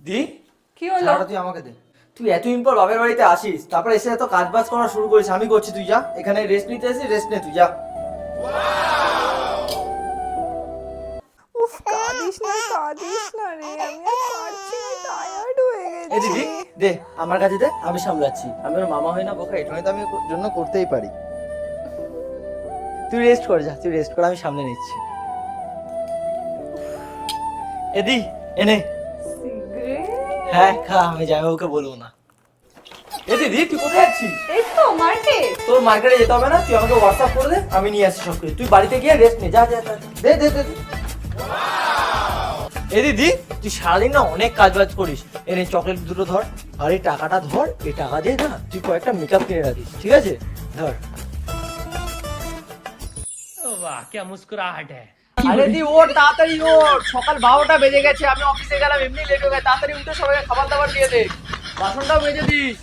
দি কি হলো? ছাড়া তুই আমাকে দে। তুই এতদিন পর বাপের বাড়িতে আসিস, তারপর এসে এত কাজ বাজ করা শুরু করিস। আমি করছি, তুই যা। এখানে রেস্ট নিতে এসে রেস্ট নে, তুই যা। উফ, কাঁদিস না রে, আমি আর পারছি না, টায়ার্ড হয়ে এ গেছি। দিদি দে, আমার কাছে দে, আমি সামলাচ্ছি। আমি ওর মামা হই না বোকা, এটা তো আমি জন্য করতেই পারি। তুই রেস্ট কর, যা তুই রেস্ট কর, আমি সামলে নিচ্ছি। এদি এনে। সিগারেট? হ্যাঁ খা, আমি যাই ওকে বলবো না। এ দিদি তুই কোথায় যাচ্ছিস? এই তো মার্কেট। তোর মার্কেটে যেতে হবে না, তুই আমাকে হোয়াটসঅ্যাপ করে দে, আমি নিয়ে আসছি সব কিছু। তুই বাড়িতে গিয়ে রেস্ট নে, যা যা যা। দে দে দে দে। এ দিদি তুই সারাদিন না অনেক কাজ বাজ করিস। এনে চকলেট দুটো ধর, আর এই টাকাটা ধর। এই টাকা দিয়ে না তুই কয়েকটা মেকআপ কিনে রাখিস, ঠিক আছে? ধর। वाह क्या मुस्कुराहट है। আরে দি ওর তাড়াতাড়ি ওর, সকাল 12টা বেজে গেছে, আমি অফিসে গেলাম, এমনি লেট হয়ে গেছে। তাড়াতাড়ি উঠে সবাইকে খাবার দাবার দিয়ে দে, বাসনটাও মেজে দিস।